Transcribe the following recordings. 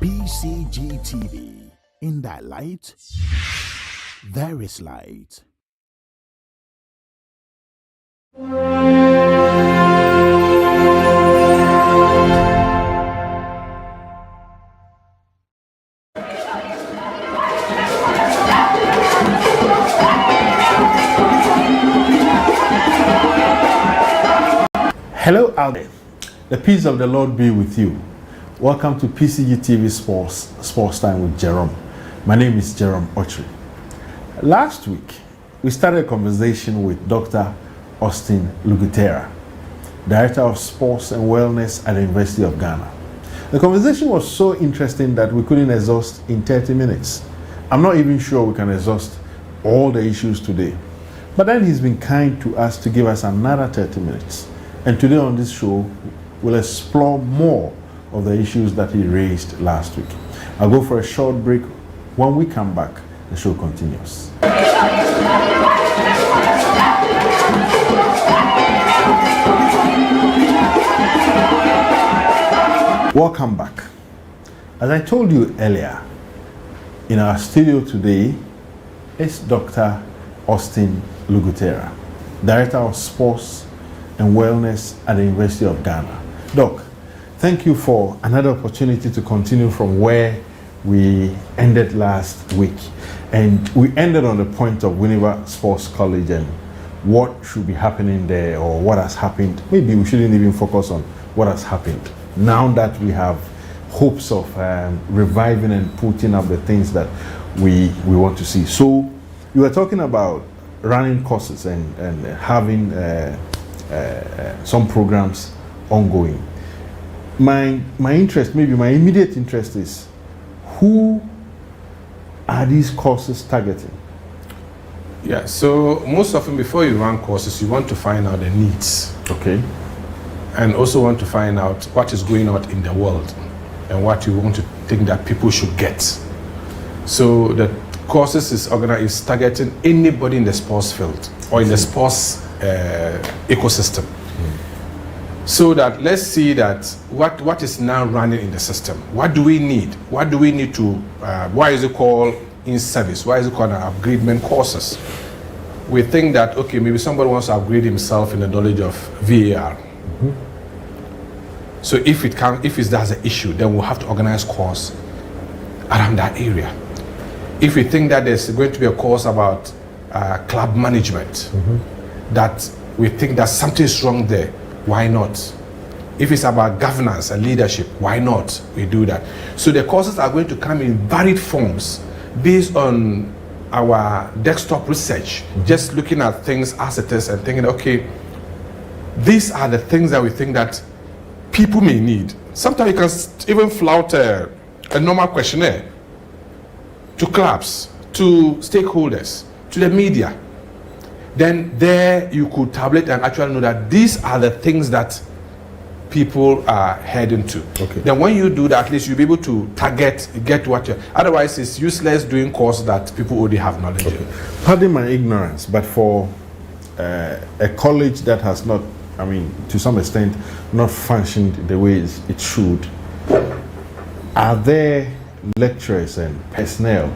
Pcgtv. In that light, there is light. Hello out there. The peace of the Lord be with you. Welcome to Pcgtv Sports Time with Jerome. My name is Jerome Ochri. Last week, we started a conversation with Dr. Austin Lugutera, Director of Sports and Wellness at the University of Ghana. The conversation was so interesting that we couldn't exhaust in 30 minutes. I'm not even sure we can exhaust all the issues today. But then he's been kind to us to give us another 30 minutes. And today on this show, we'll explore more of the issues that he raised last week. I'll go for a short break. When we come back, the show continues. Welcome back. As I told you earlier, in our studio today is Dr. Austin Lugutera, Director of Sports and Wellness at the University of Ghana. Doc, thank you for another opportunity to continue from where we ended last week. And we ended on the point of Winneba Sports College and what should be happening there or what has happened. Maybe we shouldn't even focus on what has happened. Now that we have hopes of reviving and putting up the things that we want to see. So you were talking about running courses and having some programs ongoing. My interest, maybe my immediate interest is, who are these courses targeting? Yeah, so most often before you run courses, you want to find out the needs. Okay. And also want to find out what is going on in the world and what you want to think that people should get. So the courses is organized, is targeting anybody in the sports field or in the sports ecosystem. So that let's see that what is now running in the system. What do we need? What do we need to, why is it called in service? Why is it called upgradement courses? We think that, okay, maybe somebody wants to upgrade himself in the knowledge of VAR. So if there's an issue, then we'll have to organize course around that area. If we think that there's going to be a course about club management, that we think that something is wrong there, why not? If it's about governance and leadership, why not? We do that. So the courses are going to come in varied forms based on our desktop research, just looking at things as it is and thinking, okay, these are the things that we think that people may need. Sometimes you can even flout a normal questionnaire to clubs, to stakeholders, to the media. Then there you could tabulate and actually know that these are the things that people are heading to. Okay. Then when you do that, at least you'll be able to get what you're, otherwise it's useless doing course that people already have knowledge in. Pardon my ignorance, but for a college that has not, I mean, to some extent, not functioned the way it should, are there lecturers and personnel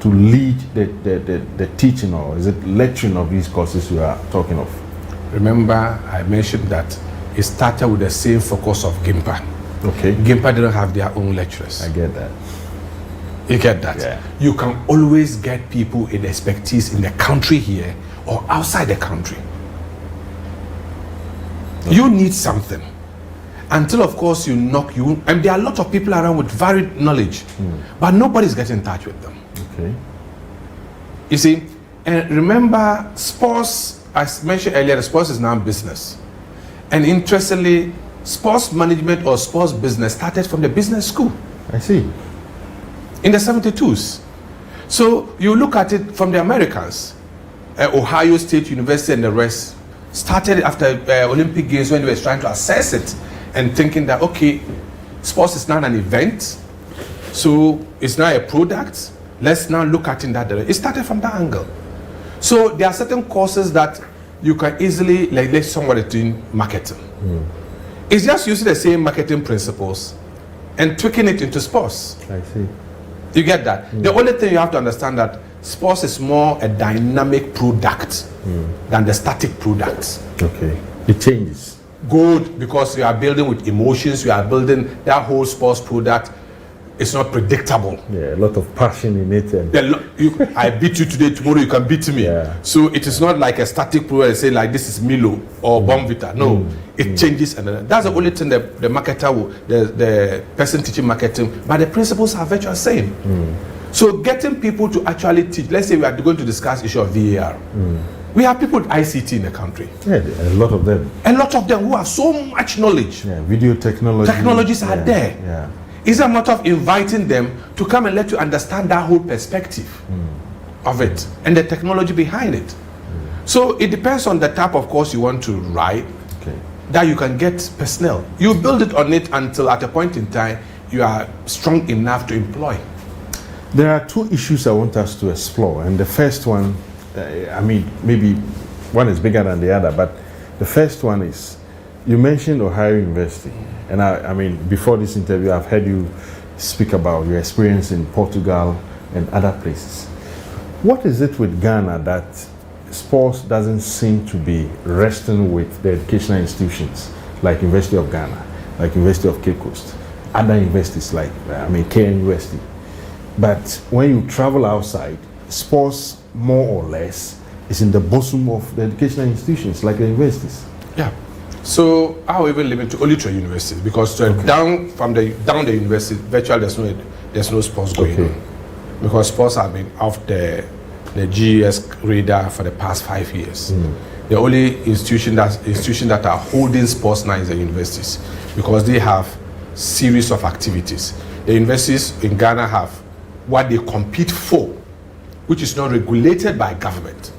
to lead the teaching, or is it lecturing of these courses you are talking of? Remember, I mentioned that it started with the same focus of GIMPA. Okay. GIMPA didn't have their own lecturers. I get that. You get that? Yeah. You can always get people in expertise in the country here or outside the country. Okay. You need something. Until, of course, and there are a lot of people around with varied knowledge, but nobody's getting in touch with them. Okay. You see, and remember, sports, as mentioned earlier, sports is now business. And interestingly, sports management or sports business started from the business school. I see. In the 72s. So you look at it from the Americans, Ohio State University and the rest started after Olympic Games when they were trying to assess it and thinking that, okay, sports is not an event, so it's not a product. Let's now look at it in that direction. It started from that angle. So there are certain courses that you can easily, like let somebody doing marketing. It's just using the same marketing principles and tweaking it into sports. I see. You get that? The only thing you have to understand that sports is more a dynamic product than the static product. Okay. It changes. Good, because you are building with emotions, you are building that whole sports product. It's not predictable. Yeah, a lot of passion in it. And I beat you today, tomorrow you can beat me. Yeah. So it is not like a static product, say like this is Milo or Bombita. No, it changes. And that's the only thing the marketer will, the person teaching marketing, but the principles are virtually the same. So getting people to actually teach, let's say we are going to discuss issue of VAR. We have people with ICT in the country. Yeah, a lot of them. A lot of them who have so much knowledge. Yeah, video technology. Technologies are there. Yeah. It's a matter of inviting them to come and let you understand that whole perspective of it and the technology behind it. So it depends on the type of course you want to write, that you can get personnel. You build it on it until at a point in time you are strong enough to employ. There are two issues I want us to explore, and the first one, I mean, maybe one is bigger than the other, but the first one is, you mentioned Ohio University, and I mean, before this interview, I've heard you speak about your experience in Portugal and other places. What is it with Ghana that sports doesn't seem to be resting with the educational institutions like University of Ghana, like University of Cape Coast, other universities like, KN University? But when you travel outside, sports more or less is in the bosom of the educational institutions like the universities. Yeah. So I will even limit to only to universities, because down the university, virtually there's no sports going on, because sports have been off the GES radar for the past 5 years. The only institution that are holding sports now is the universities, because they have series of activities. The universities in Ghana have what they compete for, which is not regulated by government.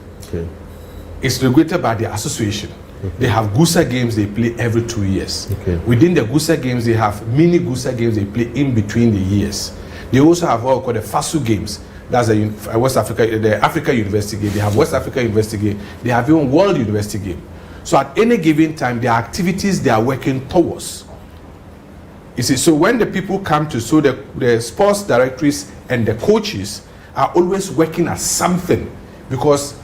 It's regulated by the association. They have Gusa games they play every 2 years. Within the Gusa games, they have mini Gusa games they play in between the years. They also have what we call the FASU games. That's the West Africa, the Africa University game. They have West Africa University game. They have even World University game. So at any given time, the activities they are working towards. You see, so when the people come to, so the sports directories and the coaches are always working at something, because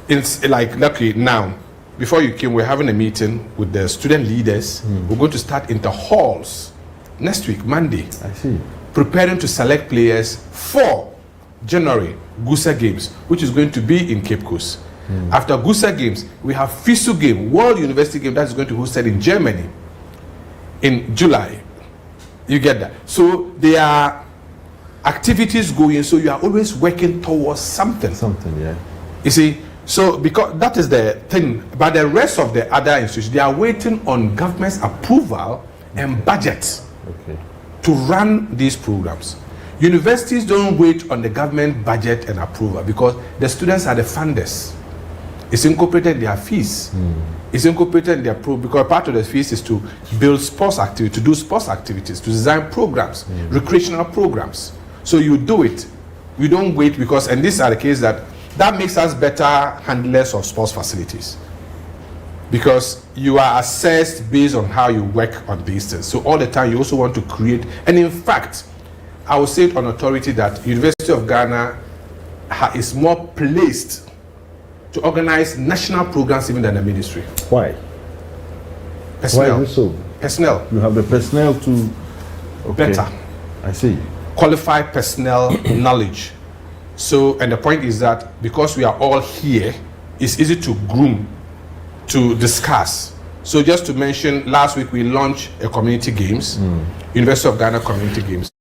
it's like, luckily now, before you came, we're having a meeting with the student leaders. We're going to start in the halls next week, Monday. I see. Preparing to select players for January Gusa Games, which is going to be in Cape Coast. After Gusa Games, we have FISU game, World University game, that is going to be hosted in Germany in July. You get that? So there are activities going, so you are always working towards something. Yeah. You see, so because that is the thing, but the rest of the other institutions, they are waiting on government's approval and budget to run these programs. Universities don't wait on the government budget and approval, because the students are the funders. It's incorporated in their fees. It's incorporated in their because part of the fees is to build sports activities, to do sports activities, to design programs, recreational programs. So you do it. We don't wait, because, and these are the cases that makes us better handlers of sports facilities, because you are assessed based on how you work on these things. So all the time you also want to create, and in fact, I will say it on authority that University of Ghana is more placed to organize national programs even than the ministry. Why? Personnel. Why is it so? Personnel. You have the personnel to... Better. I see. Qualified personnel knowledge. So, and the point is that because we are all here, it's easy to groom, to discuss. So just to mention, last week we launched a community games, University of Ghana Community Games.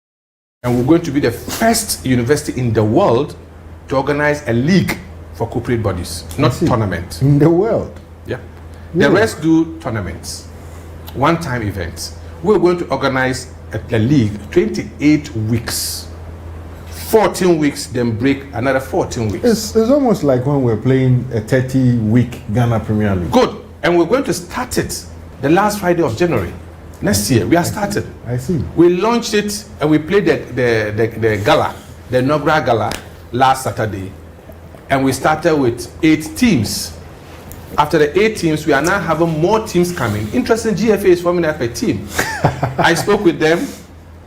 And we're going to be the first university in the world to organize a league for corporate bodies, not tournament. In the world? Yeah. The rest do tournaments, one-time events. We're going to organize a league, 28 weeks. 14 weeks, then break another 14 weeks. It's almost like when we're playing a 30-week Ghana Premier League. Good. And we're going to start it the last Friday of January. Next year, we are started. I see. We launched it and we played the gala, the inaugural gala, last Saturday. And we started with 8 teams. After the 8 teams, we are now having more teams coming. Interesting, GFA is forming up a team. I spoke with them.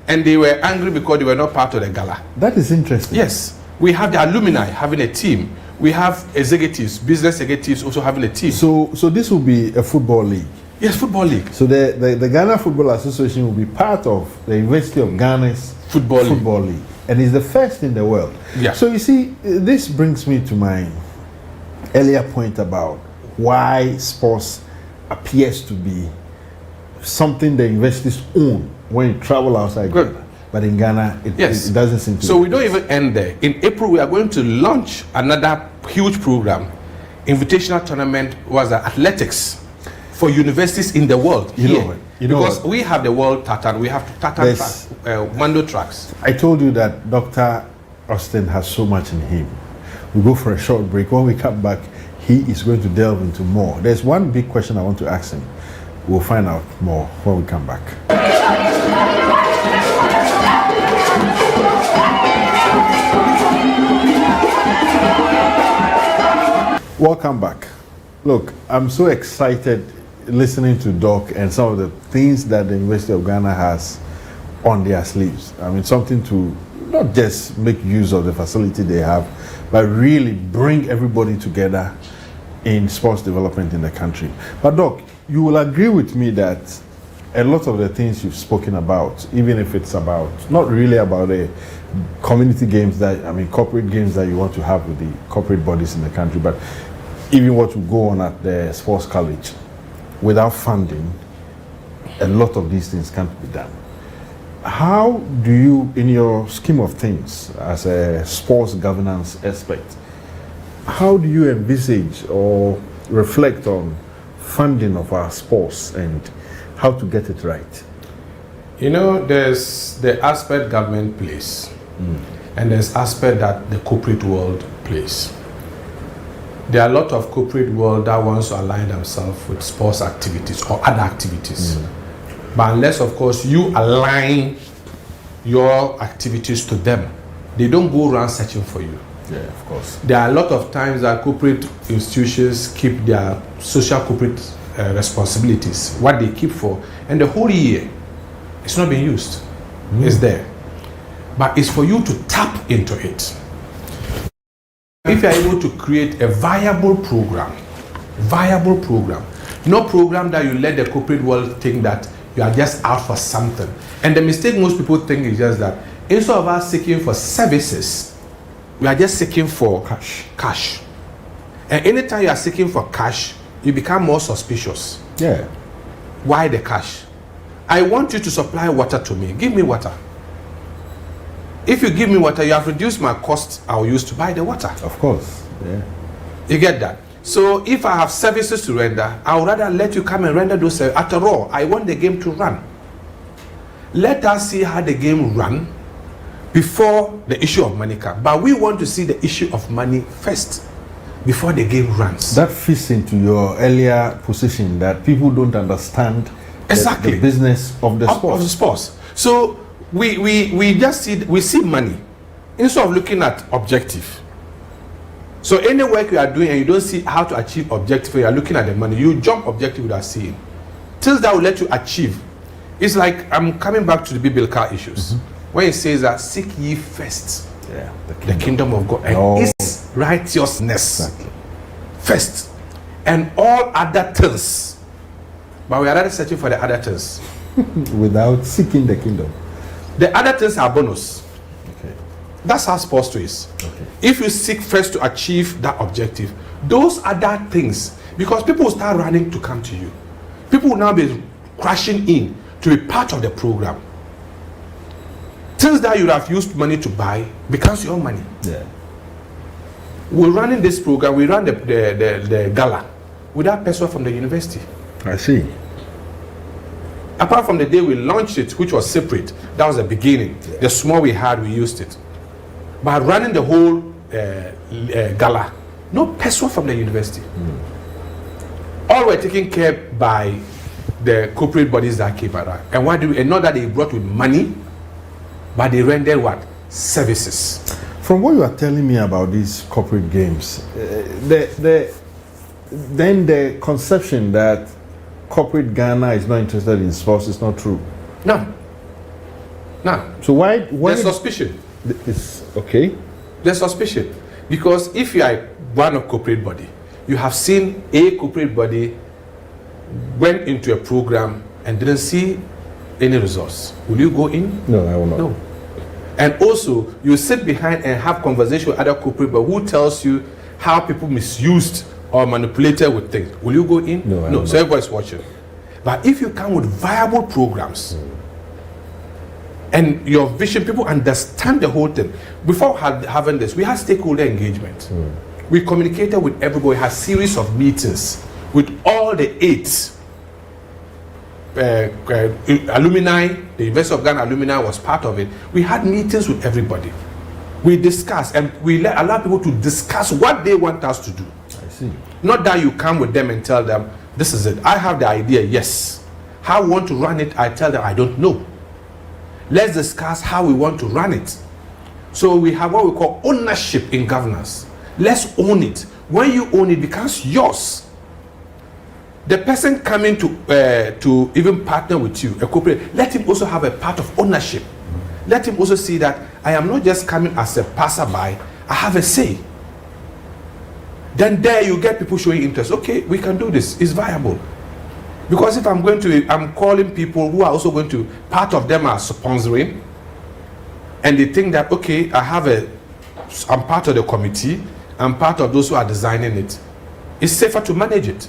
and they were angry because they were not part of the gala. That is interesting. Yes. We have the alumni having a team. We have executives, business executives also having a team. So this will be a football league. Yes, football league. So the Ghana Football Association will be part of the University of Ghana's football league. And it's the first in the world. Yeah. So you see, this brings me to my earlier point about why sports appears to be something the universities own when you travel outside Good. Ghana. But in Ghana, it doesn't seem to. So we don't even end there. In April, we are going to launch another huge program. Invitational tournament was athletics for universities in the world. Because we have the world tartan, we have tartan tracks, Mando tracks. I told you that Dr. Austin has so much in him. We go for a short break. When we come back, he is going to delve into more. There's one big question I want to ask him. We'll find out more when we come back. Welcome back. Look, I'm so excited listening to Doc and some of the things that the University of Ghana has on their sleeves. I mean, something to not just make use of the facility they have, but really bring everybody together in sports development in the country. But Doc, you will agree with me that a lot of the things you've spoken about, even if it's about, not really about the community games corporate games that you want to have with the corporate bodies in the country, but even what will go on at the sports college, without funding, a lot of these things can't be done. How do you, in your scheme of things, as a sports governance expert, how do you envisage or reflect on funding of our sports and how to get it right? You know, there's the aspect government plays, and there's aspect that the corporate world plays. There are a lot of corporate world that wants to align themselves with sports activities or other activities. But unless, of course, you align your activities to them, they don't go around searching for you. Yeah, of course. There are a lot of times that corporate institutions keep their social corporate responsibilities, what they keep for, and the whole year, it's not being used. It's there. But it's for you to tap into it. If you are able to create a viable program, no program that you let the corporate world think that you are just out for something. And the mistake most people think is just that instead of us seeking for services, we are just seeking for cash. And anytime you are seeking for cash, you become more suspicious. Yeah. Why the cash? I want you to supply water to me. Give me water. If you give me water, you have reduced my cost I will use to buy the water. Of course. Yeah. You get that? So if I have services to render, I would rather let you come and render those services. After all, I want the game to run. Let us see how the game run before the issue of money comes. But we want to see the issue of money first before the game runs. That fits into your earlier position that people don't understand exactly the business of the sports. Of the sports. So we just see money instead of looking at objective. So any work you are doing and you don't see how to achieve objective, you are looking at the money, you jump objective without seeing. Things that will let you achieve. It's like I'm coming back to the biblical issues. When it says that seek ye first the kingdom of God and its righteousness first, and all other things. But we are rather searching for the other things without seeking the kingdom. The other things are bonus. Okay. That's how sports to is. Okay. If you seek first to achieve that objective, those other things, because people will start running to come to you. People will now be crashing in to be part of the program. Things that you have used money to buy becomes your money. Yeah. We're running this program, we run the gala without person from the university. I see. Apart from the day we launched it, which was separate, that was the beginning. Yeah. The small we had, we used it. But running the whole gala, no person from the university. All were taken care by the corporate bodies that came around. And what do we, and not that they brought with money, but they rendered what? Services. From what you are telling me about these corporate games, then the conception that corporate Ghana is not interested in sports is not true. No. Now, So why there's suspicion. It's okay. There's suspicion. Because if you are one of corporate body, you have seen a corporate body went into a program and didn't see any results. Will you go in? No, I will not. No. And also, you sit behind and have conversation with other corporate body who tells you how people misused or manipulated with things. Will you go in? No, I will So everybody's watching. But if you come with viable programs and your vision, people understand the whole thing. Before having this, we had stakeholder engagement. We communicated with everybody, had series of meetings with all the 8 alumni. The University of Ghana alumni was part of it. We had meetings with everybody. We discussed and we allow people to discuss what they want us to do. I see. Not that you come with them and tell them, this is it. I have the idea, yes. How we want to run it, I tell them, I don't know. Let's discuss how we want to run it. So we have what we call ownership in governance. Let's own it. When you own it, it becomes yours. The person coming to even partner with you, a corporate, let him also have a part of ownership. Let him also see that I am not just coming as a passerby, I have a say. Then there you get people showing interest. Okay, we can do this. It's viable. Because if I'm calling people who are also going to, part of them are sponsoring, and they think that, okay, I'm part of the committee, I'm part of those who are designing it. It's safer to manage it.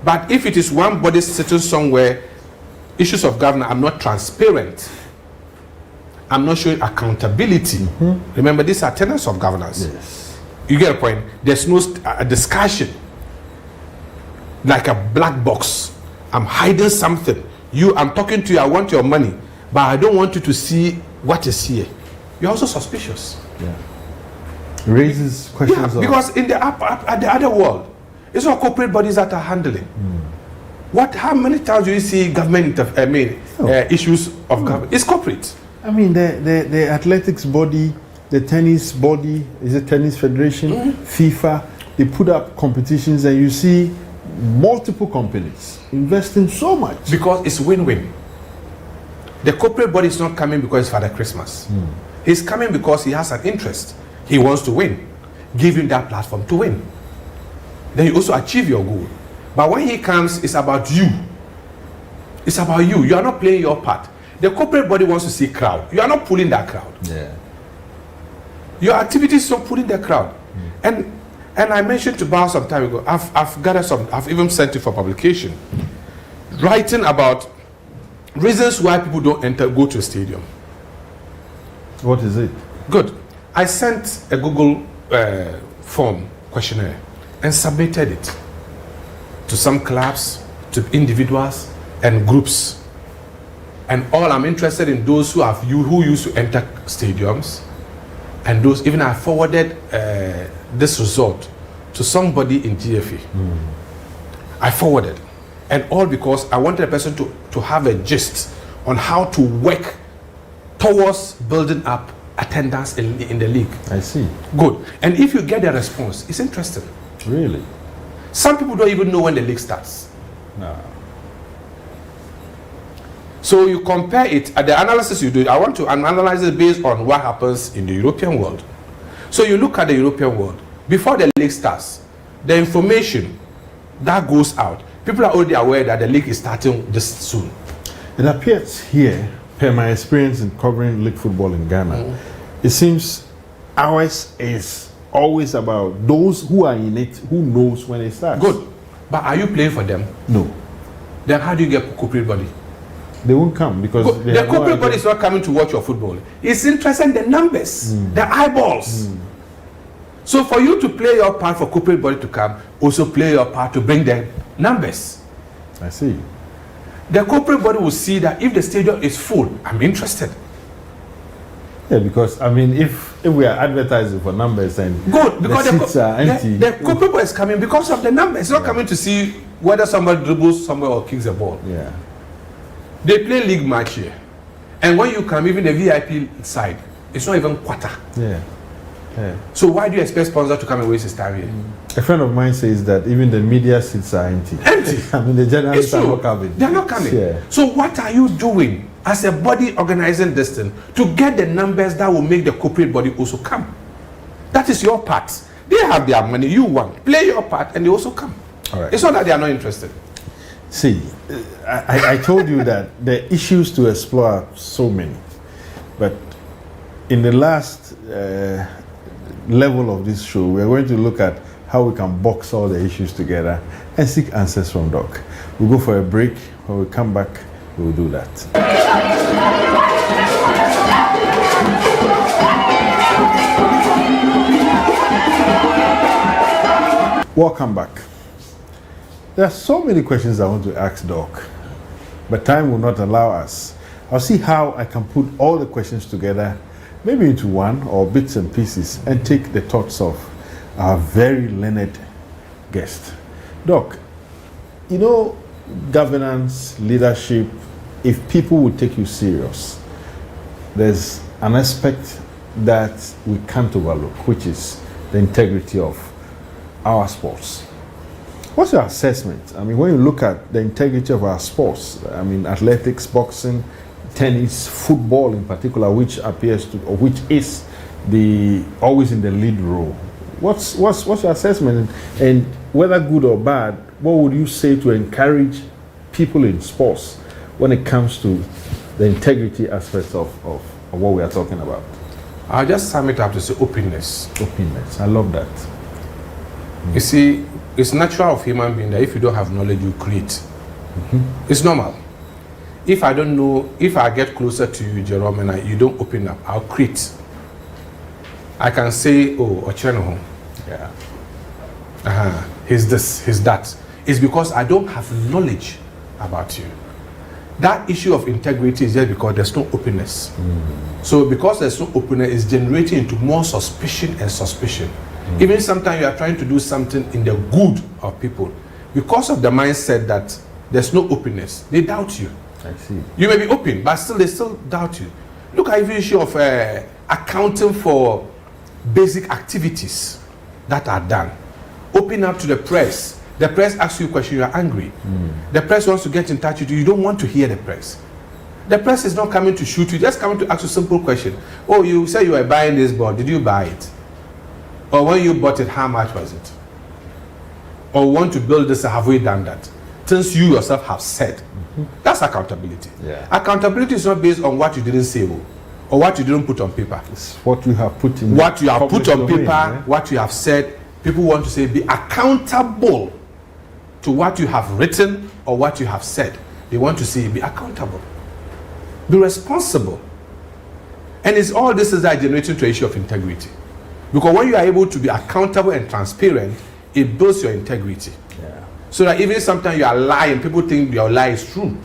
But if it is one body sitting somewhere, issues of governance are not transparent, I'm not showing accountability. Remember, these are tenets of governance. Yes. You get a point? There's no discussion. Like a black box. I'm hiding something. I'm talking to you, I want your money, but I don't want you to see what is here. You're also suspicious. Yeah. Raises questions. Yeah, because in the other world, it's not corporate bodies that are handling. How many times do you see government issues of government? It's corporate. I mean, the athletics body, the tennis body, is it tennis federation, FIFA, they put up competitions and you see multiple companies investing so much. Because it's win-win. The corporate body is not coming because it's Father Christmas. He's coming because he has an interest. He wants to win. Give him that platform to win. Then you also achieve your goal. But when he comes, it's about you. It's about you. You are not playing your part. The corporate body wants to see crowd. You are not pulling that crowd. Yeah. Your activities is not pulling the crowd. And I mentioned to Bao some time ago, I've gathered I've even sent it for publication, writing about reasons why people don't go to a stadium. What is it? Good. I sent a Google form questionnaire and submitted it to some clubs, to individuals and groups. And all I'm interested in those who used to enter stadiums, and those, even I forwarded this result to somebody in GFA. I forwarded, and all because I wanted a person to have a gist on how to work towards building up attendance in the league. I see. Good. And if you get a response, it's interesting. Really? Some people don't even know when the league starts. No. So you compare it, the analysis you do, I want to analyze it based on what happens in the European world. So you look at the European world, before the league starts, the information that goes out, people are already aware that the league is starting this soon. It appears here, per my experience in covering league football in Ghana, it seems ours is always about those who are in it, who knows when it starts. Good. But are you playing for them? No. Then how do you get corporate body? They won't come because the corporate body is not coming to watch your football. It's interested in the numbers, the eyeballs. So for you to play your part for corporate body to come, also play your part to bring the numbers. I see. The corporate body will see that if the stadium is full, I'm interested. Yeah, because I mean, if we are advertising for numbers and good, because the seats are empty, the corporate body is coming because of the numbers. It's not coming to see whether somebody dribbles somewhere or kicks a ball. Yeah. They play league match here, and when you come, even the VIP side, it's not even quarter. Yeah. Yeah. So why do you expect sponsor to come and waste his time here? A friend of mine says that even the media seats are empty. Empty. I mean, the journalists are not coming. They're not coming. Yeah. So what are you doing as a body organizing this thing to get the numbers that will make the corporate body also come. That is your part. They have their money, you want. Play your part and they also come. All right. It's not that they are not interested. See, I told you that the issues to explore are so many. But in the last level of this show, we're going to look at how we can box all the issues together and seek answers from Doc. We'll go for a break. When we come back, we'll do that. Welcome back. There are so many questions I want to ask Doc, but time will not allow us. I'll see how I can put all the questions together, maybe into one or bits and pieces, and take the thoughts of our very learned guest. Doc, you know, governance, leadership, if people would take you serious, there's an aspect that we can't overlook, which is the integrity of our sports. What's your assessment? I mean, when you look at the integrity of our sports, I mean, athletics, boxing, tennis, football in particular, which appears to, or which is always in the lead role. What's your assessment? And whether good or bad, what would you say to encourage people in sports when it comes to the integrity aspects of what we are talking about? I'll just sum it up to say openness. Openness. I love that. You see, it's natural of human being that if you don't have knowledge, you create. It's normal. If I don't know, if I get closer to you, Jerome, and you don't open up, I'll create. I can say, oh, Ochenoho. Yeah. He's this, he's that. It's because I don't have knowledge about you. That issue of integrity is just because there's no openness. So because there's no openness, it's generating into more suspicion and suspicion. Even sometimes you are trying to do something in the good of people. Because of the mindset that there's no openness, they doubt you. I see. You may be open, but still they still doubt you. Look at the issue of accounting for basic activities that are done. Open up to the press. The press asks you a question, you are angry. The press wants to get in touch with you, you don't want to hear the press. The press is not coming to shoot you, just coming to ask you a simple question. Oh, you say you were buying this board, did you buy it? Or when you bought it, how much was it? Or want to build this, have we done that? Things you yourself have said. That's accountability. Yeah. Accountability is not based on what you didn't say or what you didn't put on paper. It's what you have put in. What you have put on paper, yeah? what you have said. People want to say be accountable to what you have written or what you have said. They want to say be accountable. Be responsible. And it's all this is that generating to an issue of integrity. Because when you are able to be accountable and transparent, it builds your integrity. Yeah. So that even sometimes you are lying, people think your lie is true.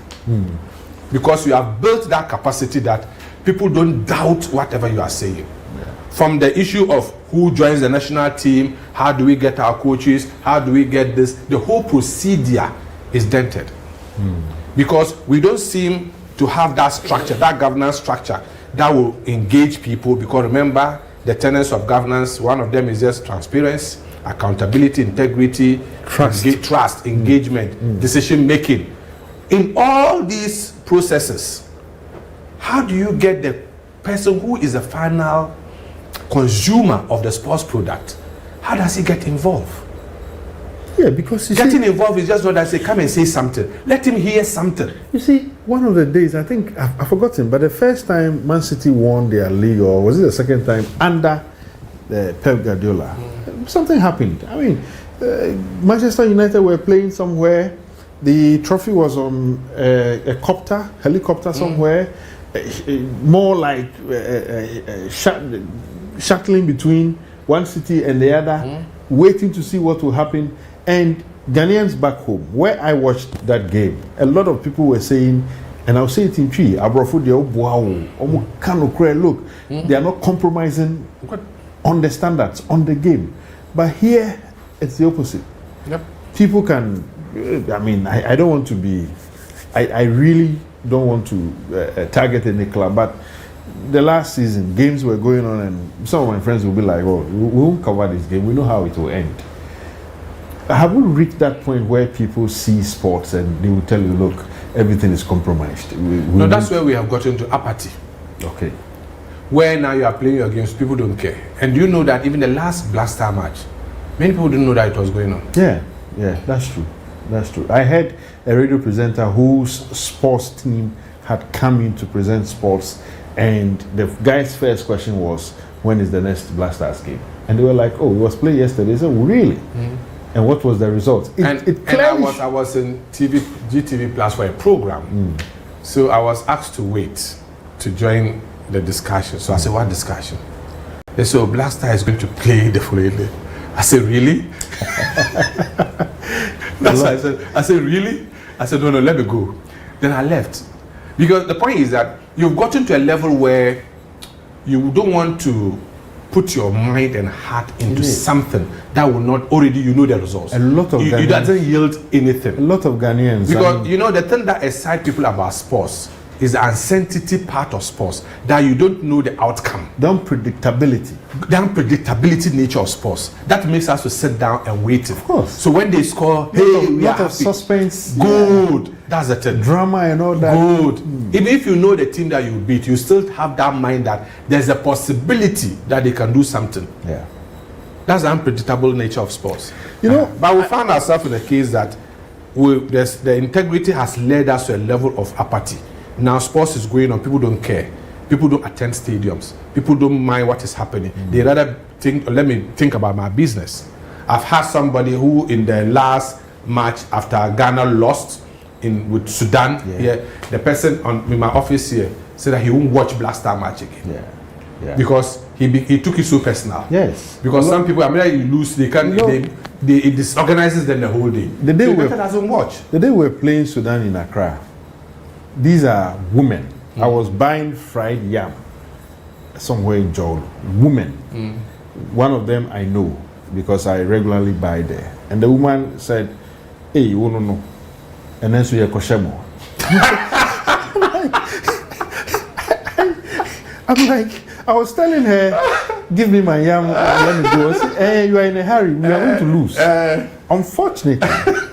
Because you have built that capacity that people don't doubt whatever you are saying. Yeah. From the issue of who joins the national team, how do we get our coaches, how do we get this, the whole procedure is dented. Because we don't seem to have that structure, that governance structure that will engage people. Because remember, the tenets of governance, one of them is just transparency, accountability, integrity, trust, engagement, decision making. In all these processes, how do you get the person who is the final consumer of the sports product? How does he get involved? Yeah, because getting involved is just not that say come and say something. Let him hear something. You see, one of the days, I think I've forgotten, but the first time Man City won their league, or was it the second time under Pep Guardiola, something happened. I mean, Manchester United were playing somewhere. The trophy was on a helicopter somewhere, more like shuttling between one city and the other, waiting to see what will happen. And Ghanaians back home, where I watched that game, a lot of people were saying, and I'll say it in Twi, look, they are not compromising on the standards, on the game. But here, it's the opposite. Yep. People can, I mean, I don't want to be, I really don't want to target any club, but the last season, games were going on, and some of my friends will be like, oh, we won't cover this game, we know how it will end. Have we reached that point where people see sports and they will tell you, look, everything is compromised. No, that's where we have got into apathy. Okay. Where now you are playing your games, people don't care. And you know that even the last Blaster match, many people didn't know that it was going on. Yeah, that's true. That's true. I had a radio presenter whose sports team had come in to present sports, and the guy's first question was, when is the next Blasters game? And they were like, oh, it was played yesterday. They said, really? Mm-hmm. And what was the result? And I was in GTV Plus for a program. So I was asked to wait to join the discussion. So I said, what discussion? They said, oh, Blaster is going to play the following day. I said, really? That's what I said. I said, really? I said, no, let me go. Then I left. Because the point is that you've gotten to a level where you don't want to put your mind and heart into something that will not already, you know the results. A lot of Ghanaians, it doesn't yield anything. A lot of Ghanaians. Because you know the thing that excites people about sports is the uncertainty part of sports, that you don't know the outcome. The unpredictability. The unpredictability nature of sports. That makes us to sit down and wait. Of course. So when they score, we are happy. Suspense. Good. That's the thing. Drama and all that. Good. Even if you know the team that you beat, you still have that mind that there's a possibility that they can do something. Yeah. That's the unpredictable nature of sports. You know, but we found ourselves in a case that the integrity has led us to a level of apathy. Now sports is going on, people don't care. People don't attend stadiums. People don't mind what is happening. They rather think, let me think about my business. I've had somebody who in the last match after Ghana lost with Sudan, the person in my office here said that he won't watch Blaster match again. Yeah. Because he took it so personal. Yes. Because some people, I mean, you lose, they can't, it disorganizes them the whole day. The day so better doesn't watch. The day we were playing Sudan in Accra, these are women. I was buying fried yam somewhere in Joel. Women. One of them I know because I regularly buy there. And the woman said, hey, you won't know. And then so you koshemo. I'm like, I was telling her, give me my yam, let me go. I said, hey, you are in a hurry. We are going to lose. Unfortunately,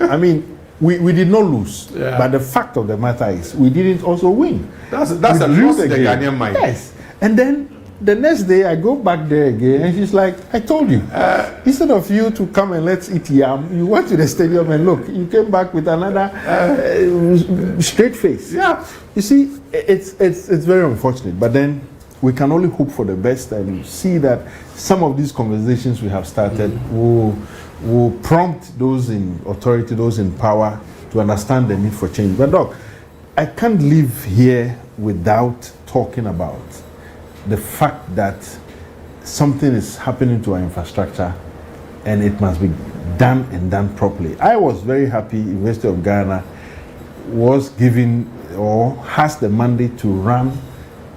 I mean, we did not lose, but the fact of the matter is we didn't also win. That's a loss in the Ghanaian mind. Yes. And then the next day I go back there again and she's like, I told you, instead of you to come and let's eat yam, you went to the stadium and look, you came back with another straight face. Yeah. You see, it's very unfortunate, but then we can only hope for the best and see that some of these conversations we have started will prompt those in authority, those in power to understand the need for change. But Doc, I can't live here without talking about the fact that something is happening to our infrastructure and it must be done and done properly. I was very happy University of Ghana was given or has the mandate to run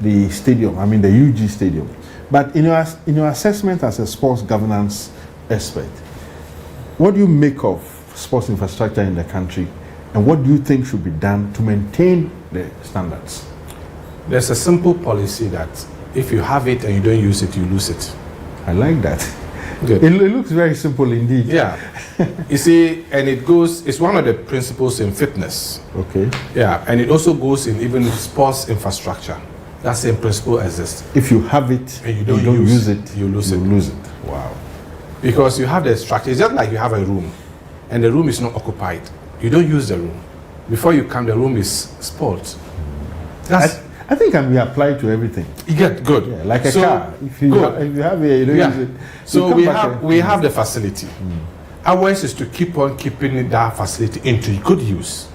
the stadium, I mean the UG stadium. But in your assessment as a sports governance expert, what do you make of sports infrastructure in the country, and what do you think should be done to maintain the standards? There's a simple policy that if you have it and you don't use it, you lose it. I like that. Good. It looks very simple indeed. Yeah. You see, and it's one of the principles in fitness. Okay. Yeah, and it also goes in even sports infrastructure. That same principle exists. If you have it and you don't use it, you lose it. Wow. Because you have the structure. It's just like you have a room and the room is not occupied. You don't use the room. Before you come, the room is spoiled. I think can be applied to everything. You get good. Yeah, like a car. If you have it, you don't use it. So we have the facility. Ours is to keep on keeping that facility into good use.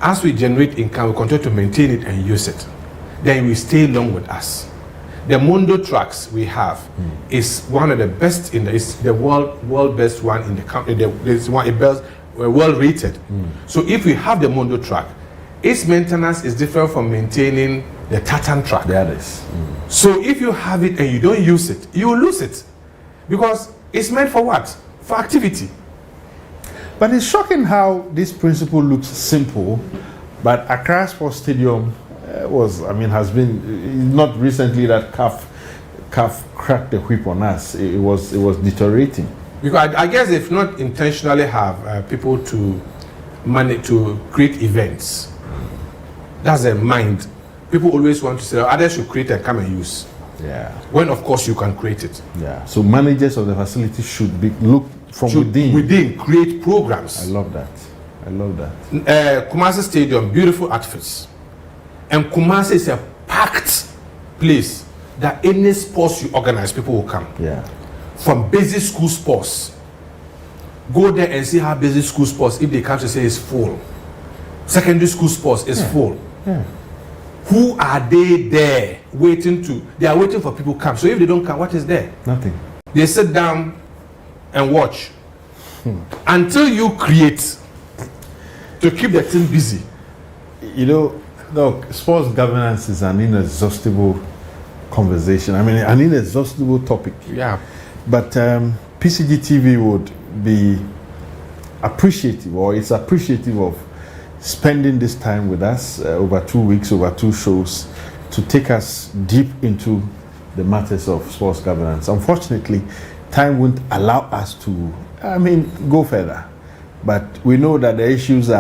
As we generate income, we continue to maintain it and use it. Then we stay long with us. The Mondo tracks we have is one of the best it's the world best one in the country. It's well rated. So if we have the Mondo track, its maintenance is different from maintaining the Tartan track. That is. So if you have it and you don't use it, you will lose it. Because it's meant for what? For activity. But it's shocking how this principle looks simple, but Accra Sports Stadium has been not recently that CAF cracked the whip on us. It was deteriorating. Because I guess if not intentionally have people to to create events. That's their mind. People always want to say others should create and come and use. Yeah. When of course you can create it. Yeah. So managers of the facility should be look from within create programs. I love that. Kumasi Stadium, beautiful outfits. And Kumasi is a packed place that any sports you organize, people will come. Yeah. From basic school sports. Go there and see how basic school sports, if they come to say it's full. Secondary school sports is full. Yeah. Who are they there waiting to? They are waiting for people to come. So if they don't come, what is there? Nothing. They sit down and watch. Until you create to keep the thing busy. You know, look, sports governance is an inexhaustible conversation. I mean, an inexhaustible topic. Yeah. But Pcgtv would be appreciative, or it's appreciative of spending this time with us over 2 weeks, over 2 shows, to take us deep into the matters of sports governance. Unfortunately, time won't allow us to, go further. But we know that the issues are